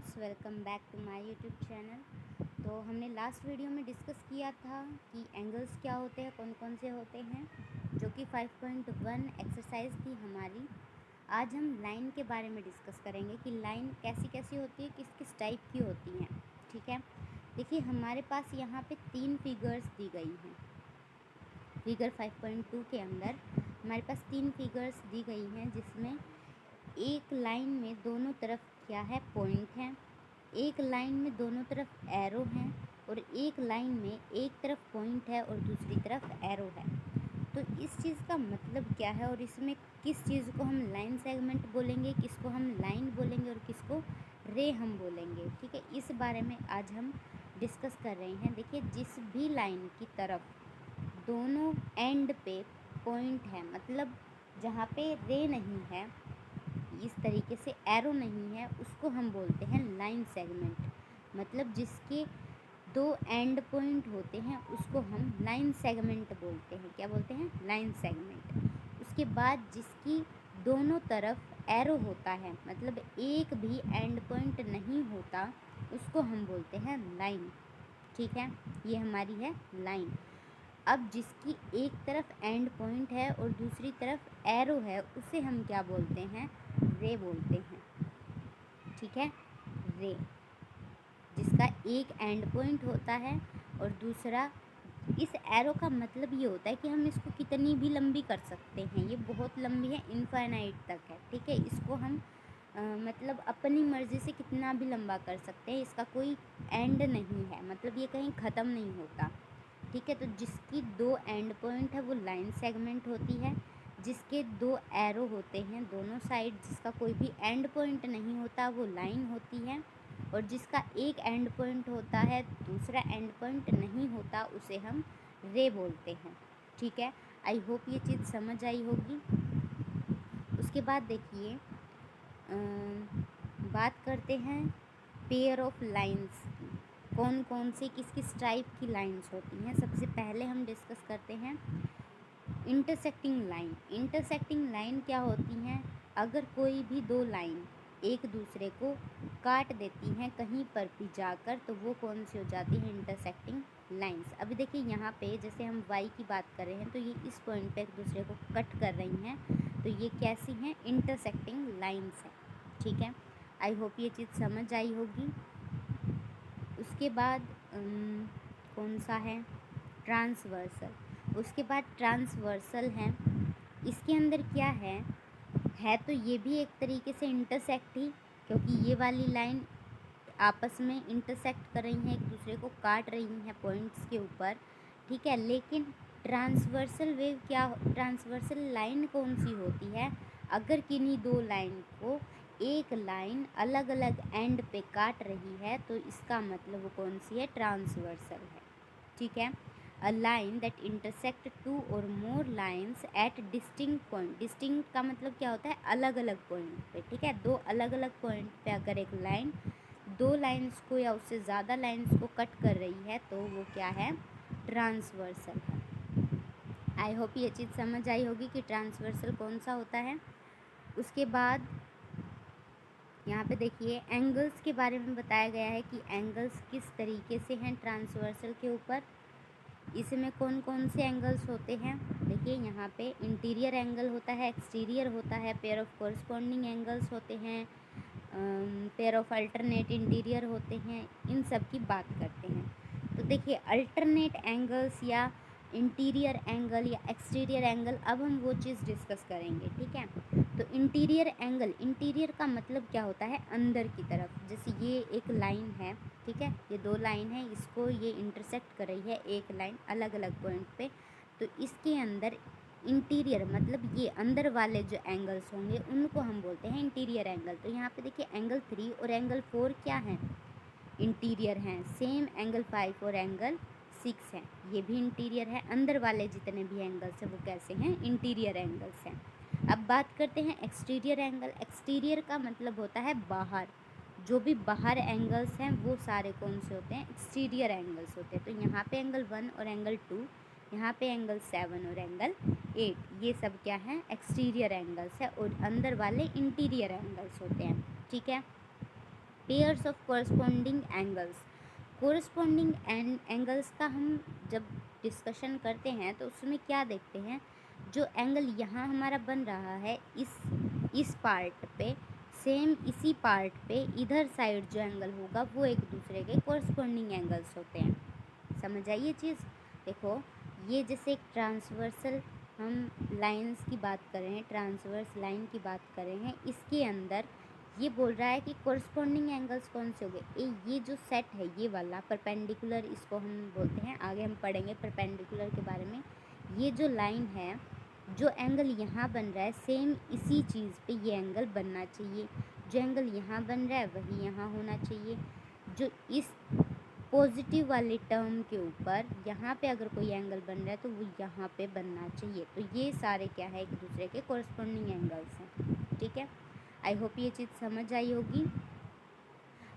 Friends, welcome back to my YouTube channel. तो हमने last video में डिस्कस किया था कि एंगल्स क्या होते हैं, कौन कौन से होते हैं, जो कि 5.1 एक्सरसाइज थी हमारी। आज हम लाइन के बारे में डिस्कस करेंगे कि लाइन कैसी कैसी होती है, किस किस टाइप की होती हैं। ठीक है, देखिए हमारे पास यहाँ पे 3 फिगर्स दी गई हैं। फिगर 5.2 के अंदर हमारे पास 3 फिगर्स दी गई हैं, जिसमें एक लाइन में दोनों तरफ क्या है, पॉइंट है। एक लाइन में दोनों तरफ एरो हैं और एक लाइन में एक तरफ पॉइंट है और दूसरी तरफ एरो है। तो इस चीज़ का मतलब क्या है और इसमें किस चीज़ को हम लाइन सेगमेंट बोलेंगे, किसको हम लाइन बोलेंगे और किसको रे हम बोलेंगे। ठीक है, इस बारे में आज हम डिस्कस कर रहे हैं। देखिए, जिस भी लाइन की तरफ दोनों एंड पे पॉइंट है, मतलब जहाँ पे रे नहीं है, इस तरीके से एरो नहीं है, उसको हम बोलते हैं लाइन सेगमेंट। मतलब जिसके 2 एंड पॉइंट होते हैं उसको हम लाइन सेगमेंट बोलते हैं। क्या बोलते हैं? Line segment. उसके बाद जिसकी दोनों तरफ एरो होता है, मतलब एक भी एंड पॉइंट नहीं होता, उसको हम बोलते हैं लाइन। ठीक है, ये हमारी है लाइन। अब जिसकी एक तरफ एंड पॉइंट है और दूसरी तरफ एरो है, उसे हम क्या बोलते हैं? रे बोलते हैं। ठीक है, रे, जिसका एक एंड पॉइंट होता है और दूसरा, इस एरो का मतलब ये होता है कि हम इसको कितनी भी लंबी कर सकते हैं। ये बहुत लंबी है, इनफाइनाइट तक है। ठीक है, इसको हम मतलब अपनी मर्ज़ी से कितना भी लंबा कर सकते हैं, इसका कोई एंड नहीं है, मतलब ये कहीं ख़त्म नहीं होता। ठीक है, तो जिसकी 2 एंड पॉइंट है वो लाइन सेगमेंट होती है। जिसके 2 एरो होते हैं दोनों साइड, जिसका कोई भी एंड पॉइंट नहीं होता, वो लाइन होती है। और जिसका एक एंड पॉइंट होता है, दूसरा एंड पॉइंट नहीं होता, उसे हम रे बोलते हैं। ठीक है, आई होप ये चीज़ समझ आई होगी। उसके बाद देखिए, बात करते हैं पेयर ऑफ लाइंस की। कौन कौन सी किस किस टाइप की लाइंस होती हैं। सबसे पहले हम डिस्कस करते हैं इंटरसेक्टिंग लाइन। इंटरसेक्टिंग लाइन क्या होती हैं? अगर कोई भी 2 लाइन एक दूसरे को काट देती हैं कहीं पर भी जाकर, तो वो कौन सी हो जाती है? Intersecting lines. अभी देखिए यहाँ पे जैसे हम y की बात कर रहे हैं, तो ये इस पॉइंट पे एक दूसरे को कट कर रही हैं, तो ये कैसी हैं? इंटरसेक्टिंग लाइंस हैं। ठीक है, आई होप ये चीज़ समझ आई होगी। उसके बाद कौन सा है? ट्रांसवर्सल। उसके बाद ट्रांसवर्सल है। इसके अंदर क्या है तो ये भी एक तरीके से इंटरसेक्ट ही, क्योंकि ये वाली लाइन आपस में इंटरसेक्ट कर रही हैं, एक दूसरे को काट रही हैं पॉइंट्स के ऊपर। ठीक है, लेकिन ट्रांसवर्सल वेव क्या, ट्रांसवर्सल लाइन कौन सी होती है? अगर किन्हीं 2 लाइन को एक लाइन अलग अलग एंड पे काट रही है, तो इसका मतलब वो कौन सी है? ट्रांसवर्सल है। ठीक है, अ लाइन दैट इंटरसेक्ट 2 और more lines at distinct point. Distinct का मतलब क्या होता है? अलग अलग पॉइंट पे। ठीक है, 2 अलग अलग पॉइंट पे अगर एक लाइन 2 लाइन्स को या उससे ज़्यादा लाइन्स को कट कर रही है, तो वो क्या है? ट्रांसवर्सल है। आई होप ये चीज़ समझ आई होगी कि ट्रांसवर्सल कौन सा होता है। उसके बाद यहाँ पे देखिए एंगल्स के बारे में बताया गया है कि एंगल्स किस तरीके से हैं ट्रांसवर्सल के ऊपर। इसमें कौन कौन से एंगल्स होते हैं? देखिए यहाँ पे इंटीरियर एंगल होता है, एक्सटीरियर होता है, पेयर ऑफ कॉरस्पॉन्डिंग एंगल्स होते हैं, पेयर ऑफ अल्टरनेट इंटीरियर होते हैं। इन सब की बात करते हैं। तो देखिए अल्टरनेट एंगल्स या इंटीरियर एंगल या एक्सटीरियर एंगल, अब हम वो चीज़ डिस्कस करेंगे। ठीक है, तो इंटीरियर एंगल, इंटीरियर का मतलब क्या होता है? अंदर की तरफ। जैसे ये एक लाइन है, ठीक है, ये 2 लाइन है, इसको ये इंटरसेक्ट कर रही है एक लाइन अलग अलग पॉइंट पे, तो इसके अंदर इंटीरियर मतलब ये अंदर वाले जो एंगल्स होंगे उनको हम बोलते हैं इंटीरियर एंगल। तो यहाँ पे देखिए एंगल 3 और एंगल 4 क्या हैं? इंटीरियर हैं। सेम एंगल 5 और एंगल 6 हैं, ये भी इंटीरियर है। अंदर वाले जितने भी एंगल्स हैं वो कैसे हैं? इंटीरियर एंगल्स हैं। अब बात करते हैं एक्सटीरियर एंगल। एक्सटीरियर का मतलब होता है बाहर। जो भी बाहर एंगल्स हैं वो सारे कौन से होते हैं? एक्सटीरियर एंगल्स होते हैं। तो यहाँ पे एंगल 1 और एंगल 2, यहाँ पे एंगल 7 और एंगल 8, ये सब क्या हैं? एक्सटीरियर एंगल्स है, और अंदर वाले इंटीरियर एंगल्स होते हैं। ठीक है, pairs of corresponding angles. Corresponding angles का हम जब डिस्कशन करते हैं तो उसमें क्या देखते हैं, जो एंगल यहाँ हमारा बन रहा है इस पार्ट पे, सेम इसी पार्ट पे इधर साइड जो एंगल होगा वो एक दूसरे के कोरस्पॉन्डिंग एंगल्स होते हैं। समझ आई ये चीज़? देखो, ये जैसे एक ट्रांसवर्सल हम लाइंस की बात कर रहे हैं, ट्रांसवर्स लाइन की बात कर रहे हैं, इसके अंदर ये बोल रहा है कि कोरस्पॉन्डिंग एंगल्स कौन से हो गए, ये जो सेट है ये वाला परपेंडिकुलर, इसको हम बोलते हैं, आगे हम पढ़ेंगे परपेंडिकुलर के बारे में। ये जो लाइन है, जो एंगल यहाँ बन रहा है सेम इसी चीज़ पे ये एंगल बनना चाहिए। जो एंगल यहाँ बन रहा है वही यहाँ होना चाहिए। जो इस पॉजिटिव वाले टर्म के ऊपर यहाँ पे अगर कोई एंगल बन रहा है तो वो यहाँ पे बनना चाहिए। तो ये सारे क्या है, एक दूसरे के कोरस्पॉन्डिंग एंगल्स हैं। ठीक है, आई होप ये चीज़ समझ आई होगी।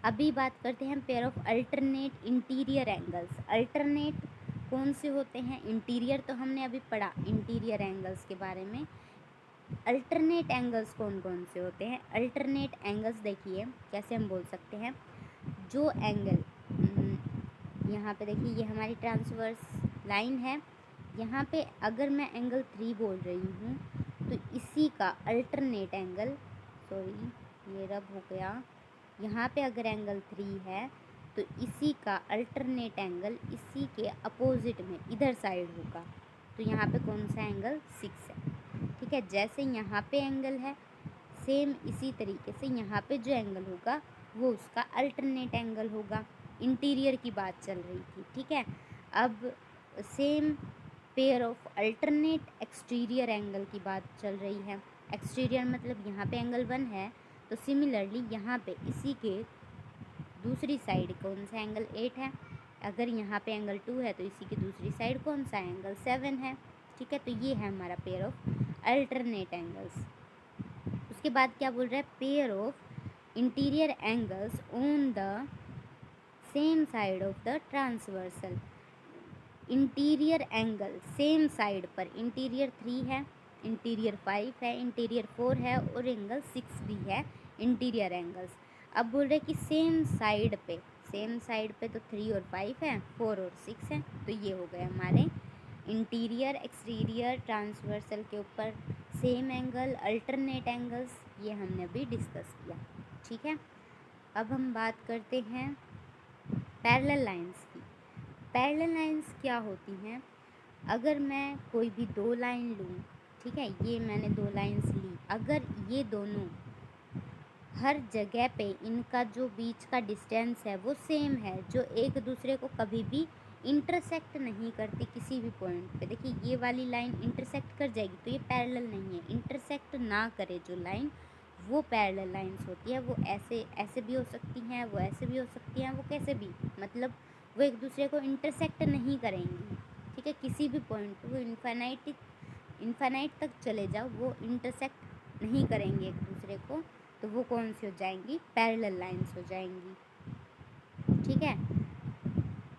अभी बात करते हैं pair of alternate interior angles. Alternate कौन से होते हैं, इंटीरियर तो हमने अभी पढ़ा इंटीरियर एंगल्स के बारे में। अल्टरनेट एंगल्स कौन कौन से होते हैं? अल्टरनेट एंगल्स देखिए कैसे हम बोल सकते हैं, जो एंगल यहाँ पे देखिए ये हमारी ट्रांसवर्स लाइन है, यहाँ पे अगर मैं एंगल 3 बोल रही हूँ तो इसी का अल्टरनेट एंगल, सॉरी ये रब हो गया, यहाँ पे अगर एंगल 3 है तो इसी का अल्टरनेट एंगल इसी के अपोजिट में इधर साइड होगा। तो यहाँ पे कौन सा एंगल, 6 है। ठीक है, जैसे यहाँ पे एंगल है सेम इसी तरीके से यहाँ पे जो एंगल होगा वो उसका अल्टरनेट एंगल होगा। इंटीरियर की बात चल रही थी। ठीक है, अब same pair of alternate exterior angle की बात चल रही है। एक्सटीरियर मतलब यहाँ पे एंगल 1 है तो सिमिलरली यहाँ पे इसी के दूसरी साइड कौन सा एंगल 8 है। अगर यहाँ पे एंगल 2 है तो इसी की दूसरी साइड कौन सा एंगल 7 है। ठीक है, तो ये है हमारा पेयर ऑफ अल्टरनेट एंगल्स। उसके बाद क्या बोल रहा है, pair of interior angles on the same side of the transversal. Interior angle same side पर, इंटीरियर 3 है, इंटीरियर 5 है, इंटीरियर 4 है और एंगल 6 भी है इंटीरियर एंगल्स। अब बोल रहे कि सेम साइड पे, सेम साइड पे तो 3 और 5 है, 4 और 6 है, तो ये हो गए हमारे इंटीरियर एक्सटीरियर ट्रांसवर्सल के ऊपर सेम एंगल, अल्टरनेट एंगल्स, ये हमने अभी डिस्कस किया। ठीक है, अब हम बात करते हैं पैरेलल लाइंस की। पैरेलल लाइंस क्या होती हैं, अगर मैं कोई भी 2 लाइन लूँ, ठीक है, ये मैंने 2 लाइंस ली, अगर ये दोनों हर जगह पे इनका जो बीच का डिस्टेंस है वो सेम है, जो एक दूसरे को कभी भी इंटरसेक्ट नहीं करती किसी भी पॉइंट पे, देखिए ये वाली लाइन इंटरसेक्ट कर जाएगी तो ये पैरेलल नहीं है। इंटरसेक्ट ना करे जो लाइन, वो पैरेलल लाइंस होती है। वो ऐसे ऐसे भी हो सकती हैं, वो ऐसे भी हो सकती हैं, वो कैसे भी, मतलब वो एक दूसरे को इंटरसेक्ट नहीं करेंगी। ठीक है, किसी भी पॉइंट पे वो इन्फानाइट तक चले जाओ, वो इंटरसेक्ट नहीं करेंगे एक दूसरे को, तो वो कौन सी हो जाएंगी, पैरेलल लाइंस हो जाएंगी। ठीक है,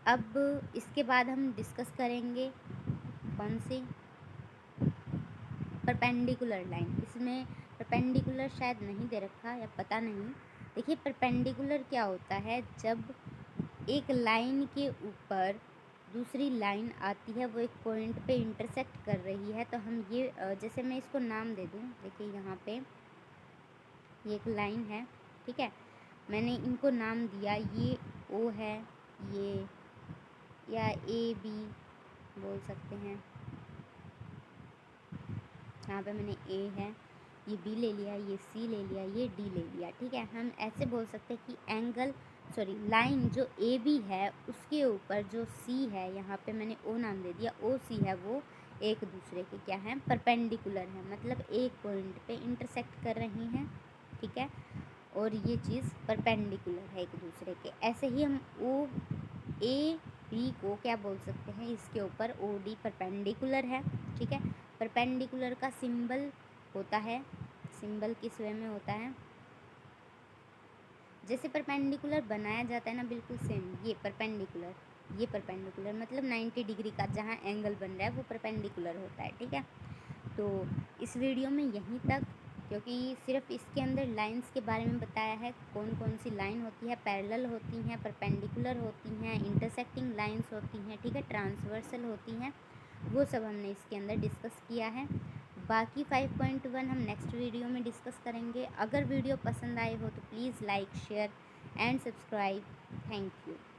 अब इसके बाद हम डिस्कस करेंगे कौन सी, परपेंडिकुलर लाइन। इसमें परपेंडिकुलर शायद नहीं दे रखा या पता नहीं। देखिए परपेंडिकुलर क्या होता है, जब एक लाइन के ऊपर दूसरी लाइन आती है, वो एक पॉइंट पे इंटरसेक्ट कर रही है, तो हम ये जैसे मैं इसको नाम दे दूँ, देखिए यहाँ पे ये एक लाइन है, ठीक है, मैंने इनको नाम दिया, ये ओ है, ये या ए बी बोल सकते हैं, यहाँ पे मैंने ए है, ये बी ले लिया, ये सी ले लिया, ये डी ले लिया। ठीक है, हम ऐसे बोल सकते हैं कि एंगल लाइन जो ए बी है उसके ऊपर जो सी है, यहाँ पे मैंने ओ नाम दे दिया, ओ सी है, वो एक दूसरे के क्या है, परपेंडिकुलर है, मतलब एक पॉइंट पे इंटरसेक्ट कर रही हैं। ठीक है, और ये चीज़ परपेंडिकुलर है एक दूसरे के। ऐसे ही हम ओ ए बी को क्या बोल सकते हैं, इसके ऊपर ओ डी परपेंडिकुलर है। ठीक है, परपेंडिकुलर का सिंबल होता है, सिंबल किस वे में होता है, जैसे परपेंडिकुलर बनाया जाता है ना, बिल्कुल सेम ये परपेंडिकुलर मतलब 90 डिग्री का जहाँ एंगल बन रहा है वो परपेंडिकुलर होता है। ठीक है, तो इस वीडियो में यहीं तक, क्योंकि सिर्फ इसके अंदर लाइंस के बारे में बताया है, कौन कौन सी लाइन होती है, पैरेलल होती हैं, परपेंडिकुलर होती हैं, इंटरसेक्टिंग लाइंस होती हैं, ठीक है, ट्रांसवर्सल होती हैं, वो सब हमने इसके अंदर डिस्कस किया है। बाकी 5.1 हम नेक्स्ट वीडियो में डिस्कस करेंगे। अगर वीडियो पसंद आए हो तो please like, share and subscribe. Thank you.